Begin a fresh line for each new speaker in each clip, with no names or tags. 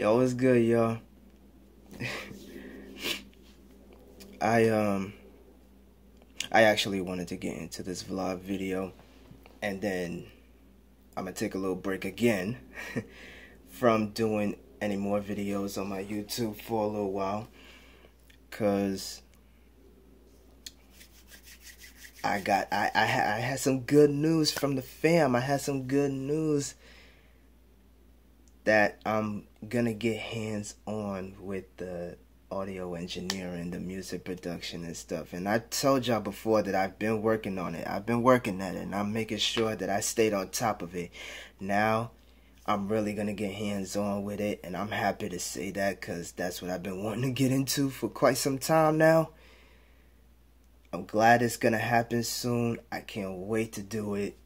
Yo, what's good, y'all? I I actually wanted to get into this vlog video, and then I'm gonna take a little break again from doing any more videos on my YouTube for a little while, cause I had some good news from the fam. I had some good news that I'm gonna get hands on with the audio engineering, the music production and stuff. And I told y'all before that I've been working on it. I've been working at it, and I'm making sure that I stayed on top of it. Now I'm really gonna get hands on with it, and I'm happy to say that because that's what I've been wanting to get into for quite some time now. I'm glad it's gonna happen soon. I can't wait to do it.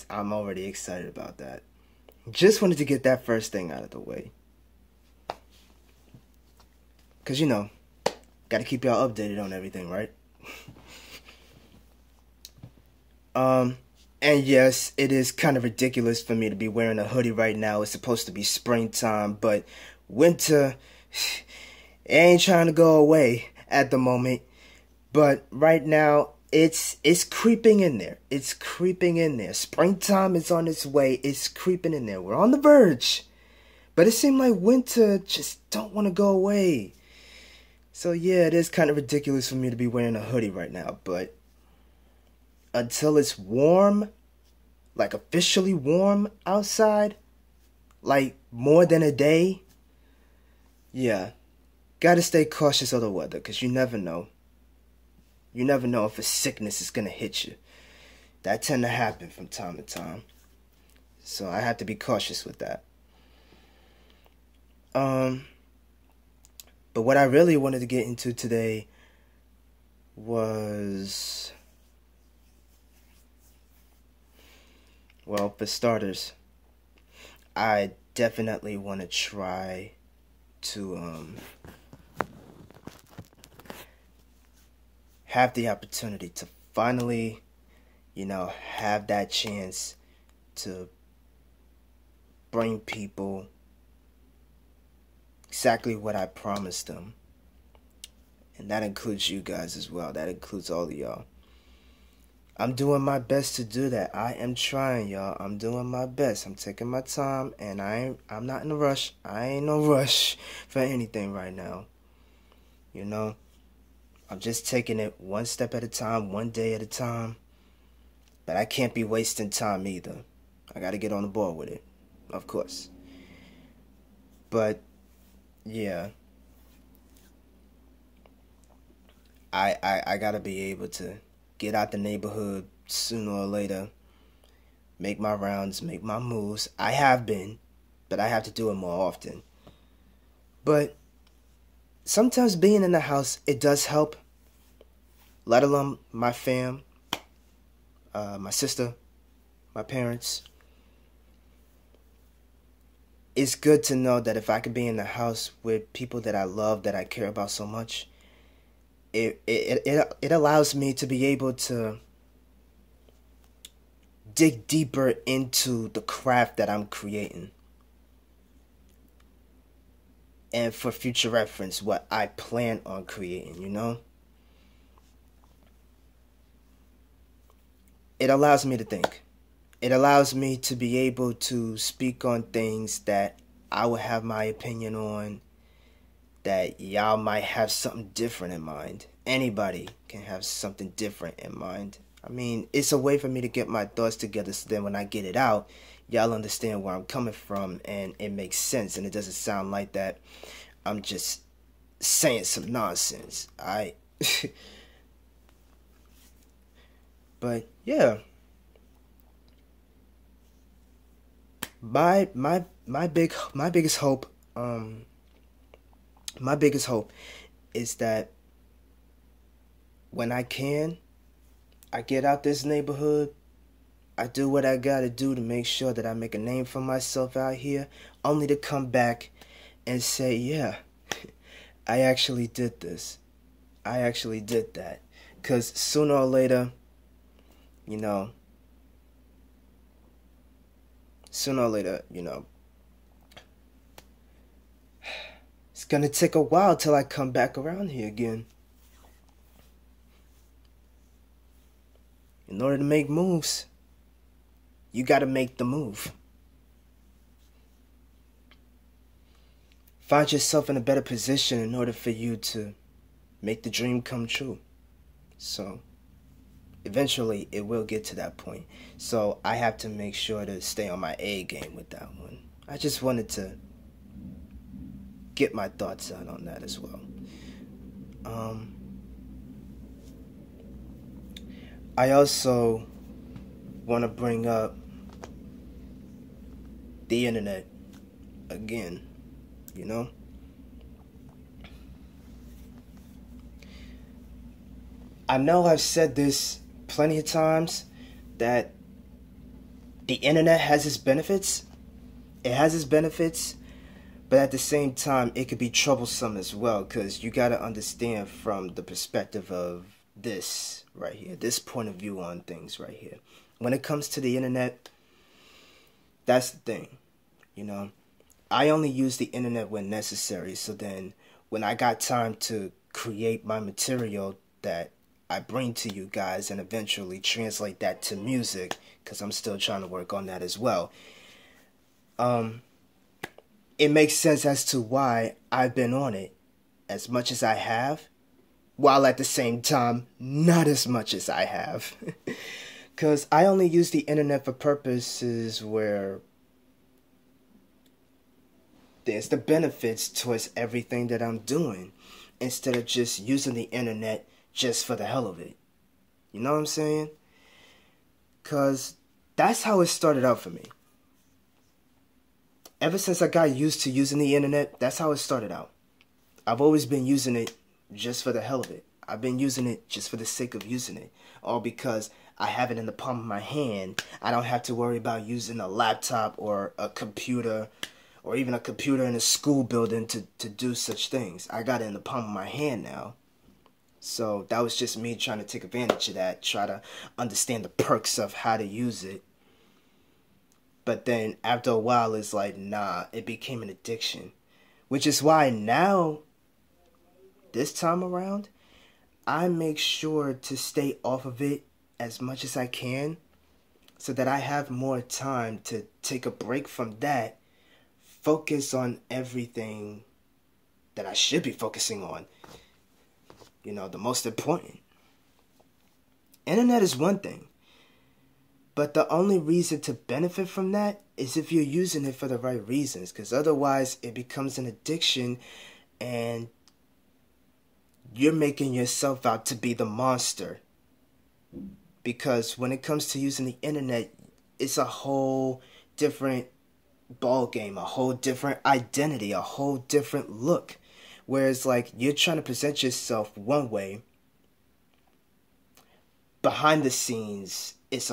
I'm already excited about that. Just wanted to get that first thing out of the way. Because, you know, got to keep y'all updated on everything, right? And yes, it is kind of ridiculous for me to be wearing a hoodie right now. It's supposed to be springtime, but winter, it ain't trying to go away at the moment. But right now, it's creeping in there. It's creeping in there. Springtime is on its way. It's creeping in there. We're on the verge. But it seemed like winter just don't want to go away. So yeah, it is kind of ridiculous for me to be wearing a hoodie right now. But until it's warm, like officially warm outside, like more than a day, yeah, gotta stay cautious of the weather because you never know. You never know if a sickness is going to hit you. That tend to happen from time to time. So I have to be cautious with that. But what I really wanted to get into today was, well, for starters, I definitely want to try to have the opportunity to finally, have that chance to bring people exactly what I promised them. And that includes you guys as well. That includes all of y'all. I'm doing my best to do that. I am trying, y'all. I'm doing my best. I'm taking my time, and I'm not in a rush. I ain't no rush for anything right now. I'm just taking it one step at a time, one day at a time. But I can't be wasting time either. I got to get on the board with it, of course. But, yeah. I got to be able to get out the neighborhood sooner or later. Make my rounds, make my moves. I have been, but I have to do it more often. But sometimes being in the house, it does help. Let alone my fam, my sister, my parents. It's good to know that if I could be in the house with people that I love, that I care about so much, it allows me to be able to dig deeper into the craft that I'm creating. And for future reference, what I plan on creating, It allows me to think. It allows me to be able to speak on things that I would have my opinion on, that y'all might have something different in mind. Anybody can have something different in mind. I mean, it's a way for me to get my thoughts together so then when I get it out, y'all understand where I'm coming from and it makes sense and it doesn't sound like that I'm just saying some nonsense. But yeah, my biggest hope is that when I get out this neighborhood, I do what I gotta do to make sure that I make a name for myself out here, only to come back and say, yeah, I actually did this. I actually did that. 'Cause sooner or later, It's gonna take a while till I come back around here again. In order to make moves, you gotta make the move. Find yourself in a better position in order for you to make the dream come true. So, eventually, it will get to that point. So, I have to make sure to stay on my A game with that one. I just wanted to get my thoughts out on that as well. I also want to bring up the internet again, you know? I know I've said this plenty of times that the internet has its benefits. It has its benefits, but at the same time, it could be troublesome as well, because you got to understand from the perspective of this right here, this point of view on things right here. When it comes to the internet, that's the thing, you know. I only use the internet when necessary, so then when I got time to create my material that I bring to you guys and eventually translate that to music, because I'm still trying to work on that as well, it makes sense as to why I've been on it as much as I have, while at the same time, not as much as I have. Because I only use the internet for purposes where there's the benefits towards everything that I'm doing, instead of just using the internet just for the hell of it. You know what I'm saying? Because that's how it started out for me. Ever since I got used to using the internet, that's how it started out. I've always been using it just for the hell of it. I've been using it just for the sake of using it. All because I have it in the palm of my hand. I don't have to worry about using a laptop or a computer, or even a computer in a school building to do such things. I got it in the palm of my hand now. So that was just me trying to take advantage of that, try to understand the perks of how to use it. But then after a while, it's like, nah, it became an addiction. Which is why now, this time around, I make sure to stay off of it as much as I can, so that I have more time to take a break from that, focus on everything that I should be focusing on. You know, the most important. Internet is one thing, but the only reason to benefit from that is if you're using it for the right reasons, because otherwise it becomes an addiction and you're making yourself out to be the monster. Because when it comes to using the internet, it's a whole different ball game, a whole different identity, a whole different look. Whereas, like, you're trying to present yourself one way, behind the scenes, it's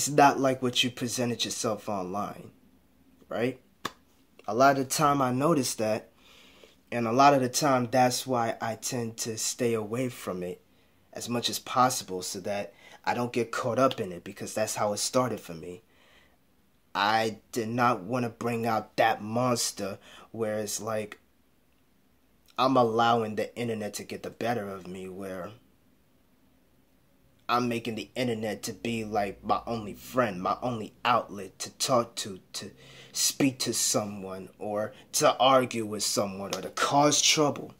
not like what you presented yourself online, right? A lot of the time I notice that, and a lot of the time that's why I tend to stay away from it as much as possible, so that I don't get caught up in it, because that's how it started for me. I did not want to bring out that monster where it's like I'm allowing the internet to get the better of me, where I'm making the internet to be like my only friend, my only outlet to talk to speak to someone, or to argue with someone, or to cause trouble.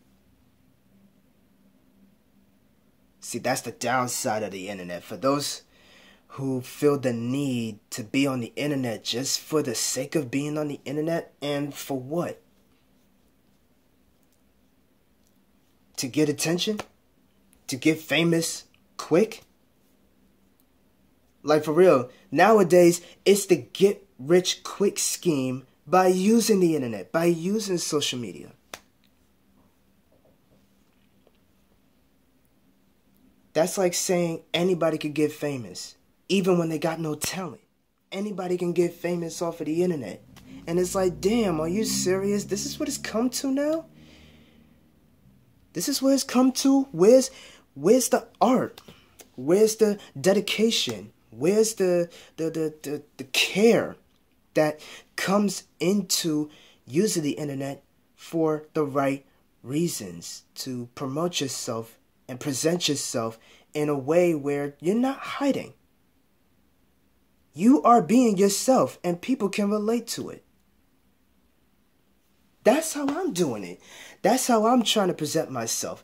See, that's the downside of the internet. For those who feel the need to be on the internet just for the sake of being on the internet, and for what? To get attention? To get famous quick? Like, for real, nowadays, it's the get rich quick scheme by using the internet, by using social media. That's like saying anybody could get famous, even when they got no talent. Anybody can get famous off of the internet. And it's like, damn, are you serious? This is what it's come to now? This is where it's come to? Where's the art? Where's the dedication? Where's the care that comes into using the internet for the right reasons, to promote yourself and present yourself in a way where you're not hiding. You are being yourself and people can relate to it. That's how I'm doing it. That's how I'm trying to present myself.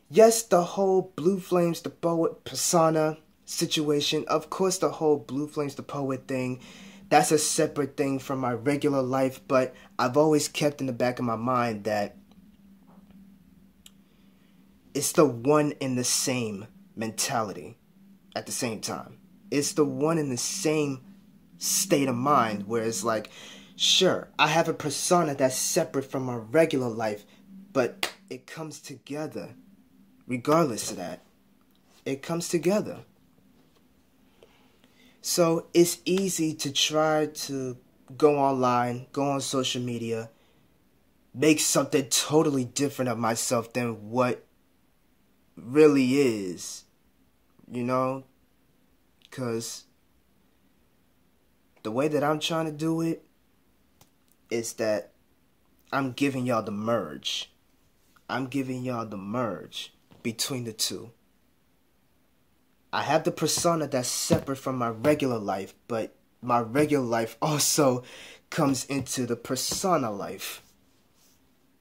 Yes, the whole Blue Flames the Poet persona situation, of course the whole Blue Flames the Poet thing, that's a separate thing from my regular life, but I've always kept in the back of my mind that it's the one and the same mentality at the same time. It's the one and the same state of mind where it's like, sure, I have a persona that's separate from my regular life, but it comes together. Regardless of that, it comes together. So it's easy to try to go online, go on social media, make something totally different of myself than what really is, you know? Because the way that I'm trying to do it is that I'm giving y'all the merge. I'm giving y'all the merge between the two. I have the persona that's separate from my regular life, but my regular life also comes into the persona life.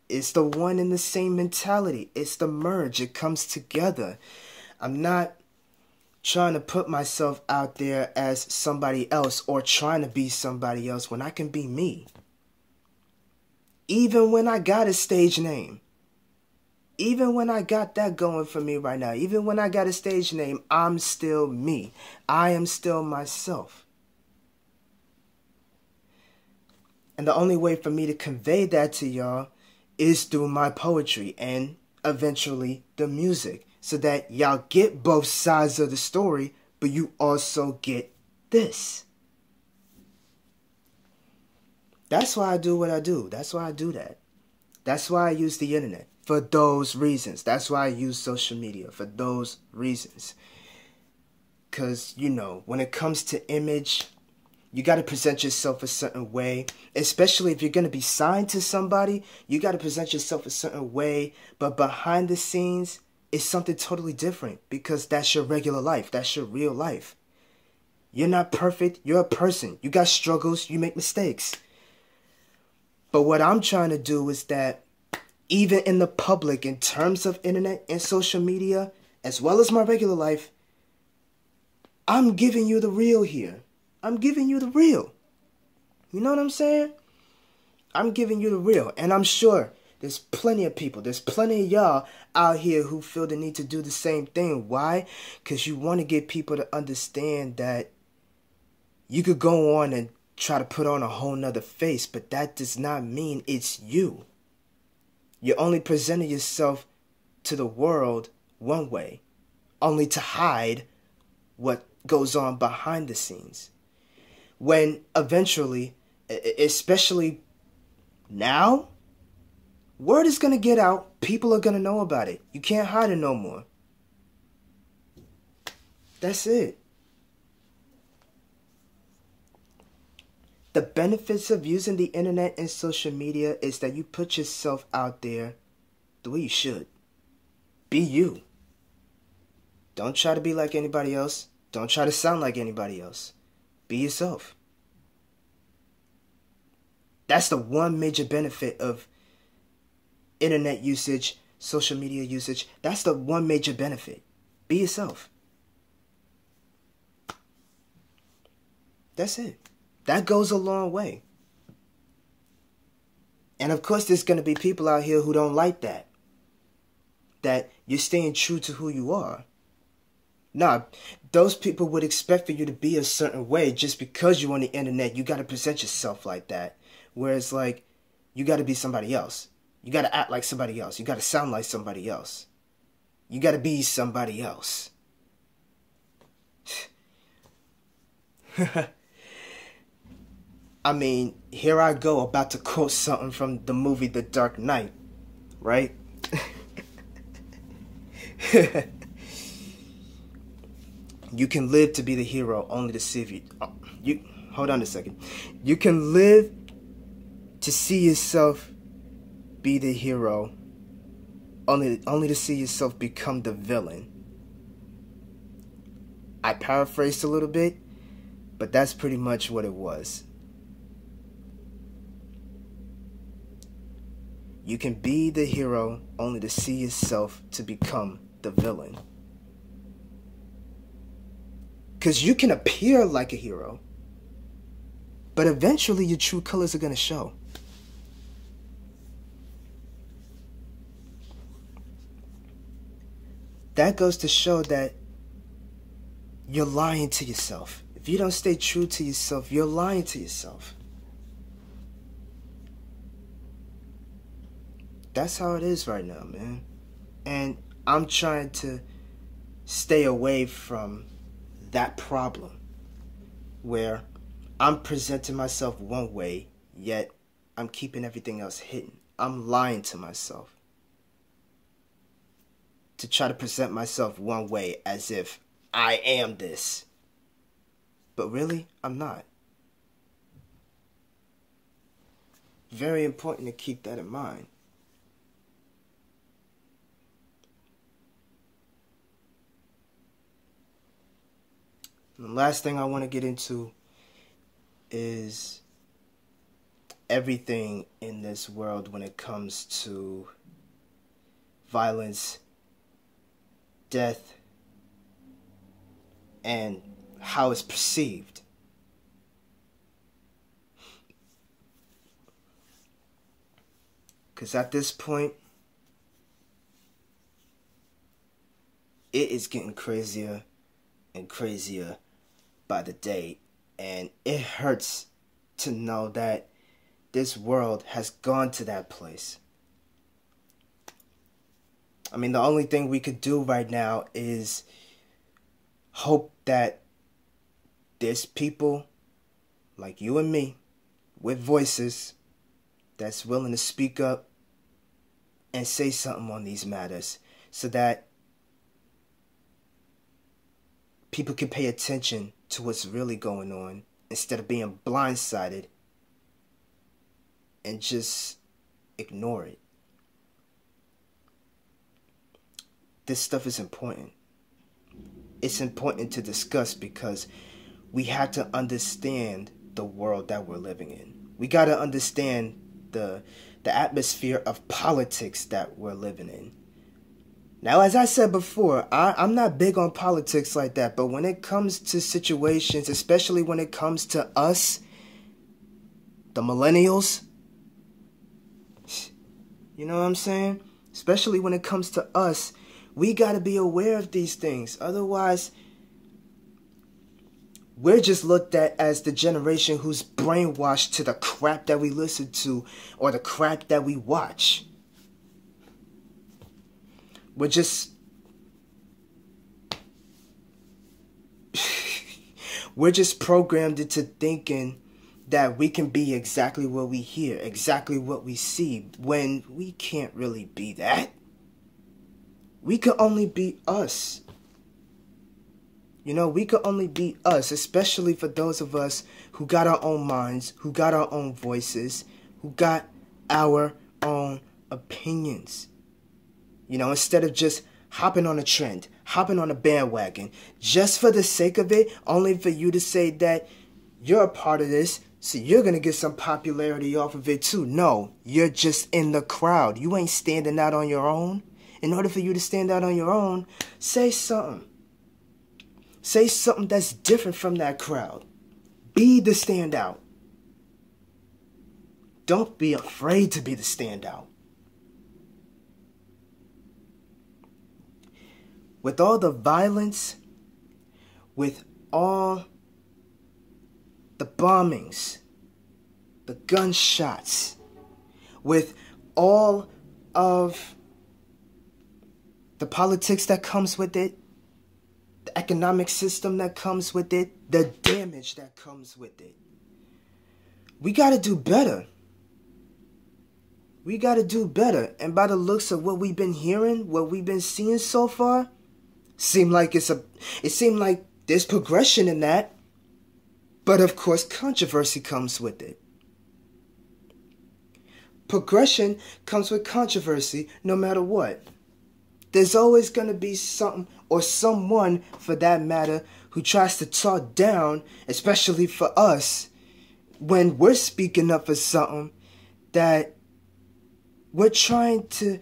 It's the one and the same mentality. It's the merge. It comes together. I'm not trying to put myself out there as somebody else or trying to be somebody else when I can be me. Even when I got a stage name. Even when I got that going for me right now. Even when I got a stage name, I'm still me. I am still myself. And the only way for me to convey that to y'all is through my poetry and eventually the music. So that y'all get both sides of the story, but you also get this. That's why I do what I do. That's why I do that. That's why I use the internet. For those reasons. That's why I use social media. For those reasons. Because, you know, when it comes to image, you got to present yourself a certain way. Especially if you're going to be signed to somebody, you got to present yourself a certain way. But behind the scenes, it's something totally different. Because that's your regular life. That's your real life. You're not perfect. You're a person. You got struggles. You make mistakes. But what I'm trying to do is that even in the public, in terms of internet and social media, as well as my regular life, I'm giving you the real here. I'm giving you the real. You know what I'm saying? I'm giving you the real. And I'm sure there's plenty of people, there's plenty of y'all out here who feel the need to do the same thing. Why? Because you want to get people to understand that you could go on and try to put on a whole nother face, but that does not mean it's you. You're only presenting yourself to the world one way, only to hide what goes on behind the scenes. When eventually, especially now, word is going to get out. People are going to know about it. You can't hide it no more. That's it. The benefits of using the internet and social media is that you put yourself out there the way you should. Be you. Don't try to be like anybody else. Don't try to sound like anybody else. Be yourself. That's the one major benefit of internet usage, social media usage. That's the one major benefit. Be yourself. That's it. That goes a long way. And of course, there's going to be people out here who don't like that. That you're staying true to who you are. Nah, those people would expect for you to be a certain way just because you're on the internet. You got to present yourself like that. Whereas, like, you got to be somebody else. You got to act like somebody else. You got to sound like somebody else. You got to be somebody else. I mean, here I go about to quote something from the movie The Dark Knight, right? You can live to be the hero only to see if you... hold on a second. You can live to see yourself be the hero, only to see yourself become the villain. I paraphrased a little bit, but that's pretty much what it was. You can be the hero only to see yourself to become the villain. Because you can appear like a hero, but eventually your true colors are going to show. That goes to show that you're lying to yourself. If you don't stay true to yourself, you're lying to yourself. That's how it is right now, man. And I'm trying to stay away from that problem where I'm presenting myself one way, yet I'm keeping everything else hidden. I'm lying to myself to try to present myself one way as if I am this. But really, I'm not. Very important to keep that in mind. And the last thing I want to get into is everything in this world when it comes to violence, death, and how it's perceived. Because at this point, it is getting crazier and crazier by the day. And it hurts to know that this world has gone to that place. I mean, the only thing we could do right now is hope that there's people like you and me with voices that's willing to speak up and say something on these matters so that people can pay attention to what's really going on instead of being blindsided and just ignore it. This stuff is important. It's important to discuss because we have to understand the world that we're living in. We got to understand the atmosphere of politics that we're living in. Now, as I said before, I'm not big on politics like that, but when it comes to situations, especially when it comes to us, the millennials, you know what I'm saying? Especially when it comes to us, we got to be aware of these things. Otherwise, we're just looked at as the generation who's brainwashed to the crap that we listen to or the crap that we watch. We're just programmed into thinking that we can be exactly what we hear, exactly what we see, when we can't really be that. We can only be us. You know, we could only be us, especially for those of us who got our own minds, who got our own voices, who got our own opinions. You know, instead of just hopping on a trend, hopping on a bandwagon, just for the sake of it, only for you to say that you're a part of this, so you're going to get some popularity off of it too. No, you're just in the crowd. You ain't standing out on your own. In order for you to stand out on your own, say something. Say something that's different from that crowd. Be the standout. Don't be afraid to be the standout. With all the violence, with all the bombings, the gunshots, with all of the politics that comes with it, the economic system that comes with it, the damage that comes with it, we got to do better. We got to do better. And by the looks of what we've been hearing, what we've been seeing so far, it seemed like there's progression in that. But of course, controversy comes with it. Progression comes with controversy no matter what. There's always going to be something or someone, for that matter, who tries to talk down, especially for us, when we're speaking up for something that we're trying to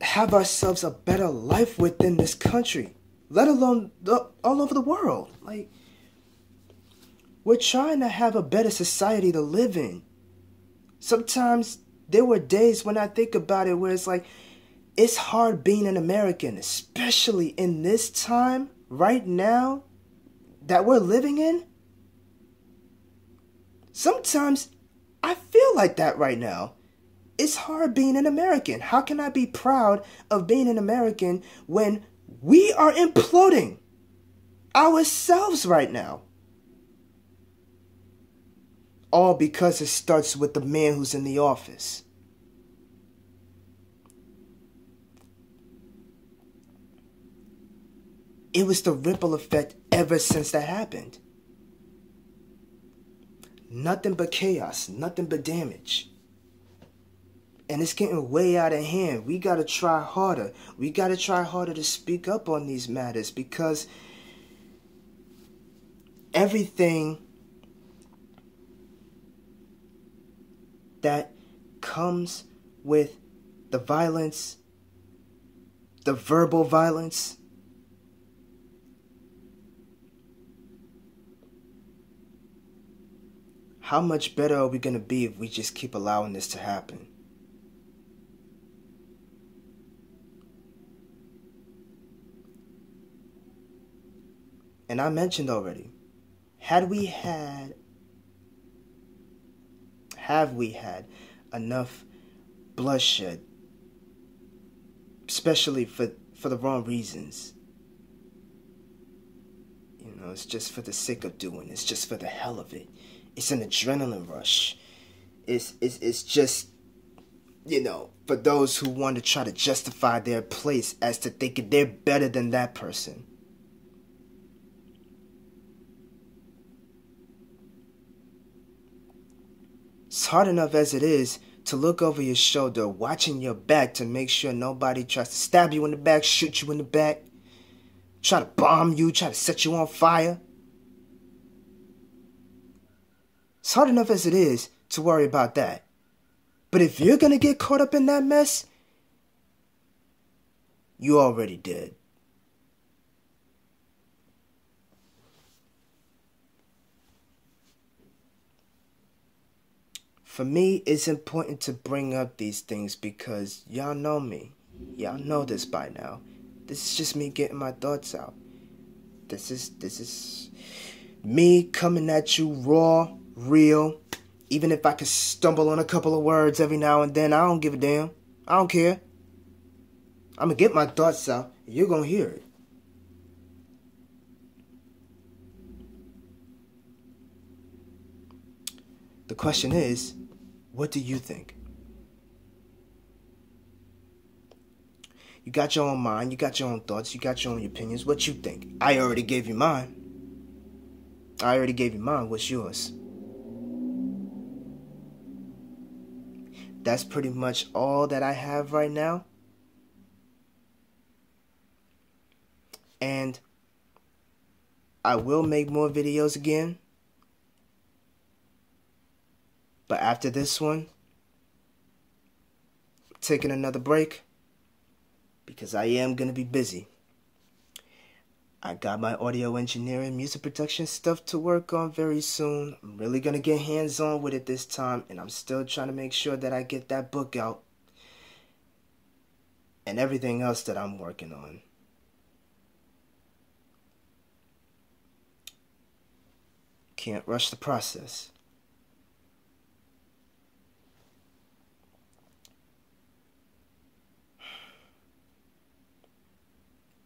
have ourselves a better life within this country, let alone all over the world. Like, we're trying to have a better society to live in. Sometimes there were days when I think about it where it's like, it's hard being an American, especially in this time right now that we're living in. Sometimes I feel like that right now. It's hard being an American. How can I be proud of being an American when we are imploding ourselves right now? All because it starts with the man who's in the office. It was the ripple effect ever since that happened. Nothing but chaos, nothing but damage. And it's getting way out of hand. We gotta try harder. We gotta try harder to speak up on these matters, because everything that comes with the violence, the verbal violence, how much better are we going to be if we just keep allowing this to happen? And I mentioned already, have we had enough bloodshed, especially for the wrong reasons? You know, it's just for the sake of doing it. It's just for the hell of it. It's an adrenaline rush. It's just, you know, for those who want to try to justify their place as to thinking they're better than that person. It's hard enough as it is to look over your shoulder, watching your back to make sure nobody tries to stab you in the back, shoot you in the back, try to bomb you, try to set you on fire. It's hard enough as it is to worry about that. But if you're going to get caught up in that mess, you already did. For me, it's important to bring up these things because y'all know me. Y'all know this by now. This is just me getting my thoughts out. This is me coming at you raw, real. Even if I could stumble on a couple of words every now and then, I don't give a damn. I don't care. I'm going to get my thoughts out, and you're going to hear it. The question is, what do you think? You got your own mind, you got your own thoughts, you got your own opinions. What you think? I already gave you mine. What's yours? That's pretty much all that I have right now. And I will make more videos again. But after this one, I'm taking another break because I am going to be busy. I got my audio engineering, music production stuff to work on very soon. I'm really going to get hands-on with it this time, and I'm still trying to make sure that I get that book out and everything else that I'm working on. Can't rush the process.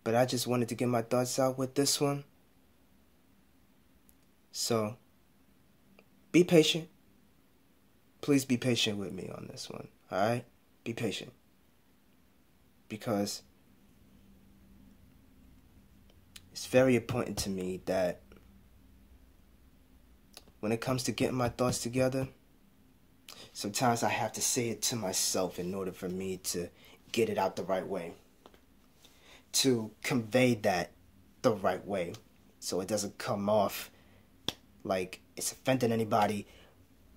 But I just wanted to get my thoughts out with this one. So, be patient. Please be patient with me on this one. Alright? Be patient. Because it's very important to me that when it comes to getting my thoughts together, sometimes I have to say it to myself in order for me to get it out the right way, to convey that the right way, so it doesn't come off like it's offending anybody.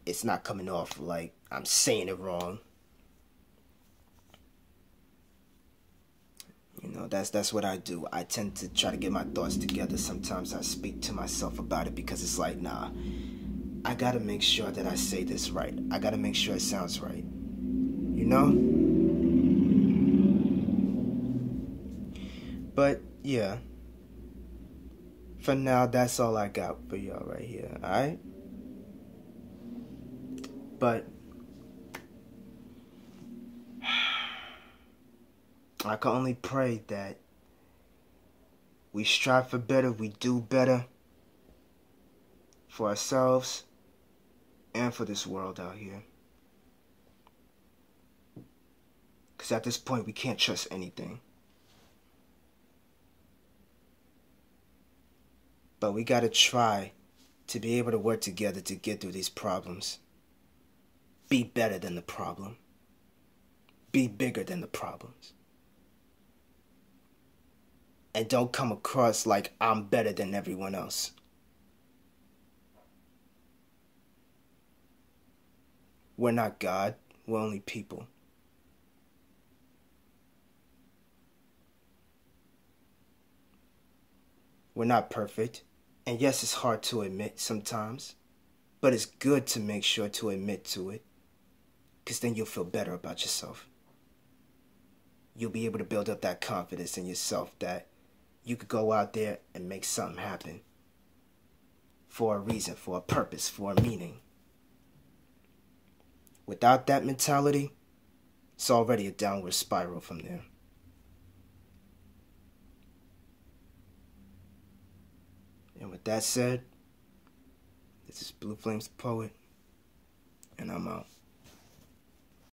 It's not coming off like I'm saying it wrong. You know, that's what I do. I tend to try to get my thoughts together. Sometimes I speak to myself about it because it's like, nah, I gotta make sure that I say this right. I gotta make sure it sounds right. You know? But, yeah. For now, that's all I got for y'all right here, alright? But I can only pray that we strive for better, we do better for ourselves and for this world out here. Because at this point, we can't trust anything. But we gotta try to be able to work together to get through these problems. Be better than the problem. Be bigger than the problems. And don't come across like I'm better than everyone else. We're not God. We're only people. We're not perfect. And yes, it's hard to admit sometimes. But it's good to make sure to admit to it. Because then you'll feel better about yourself. You'll be able to build up that confidence in yourself that you could go out there and make something happen. For a reason, for a purpose, for a meaning. Without that mentality, it's already a downward spiral from there. And with that said, this is Blue Flames the Poet, and I'm out.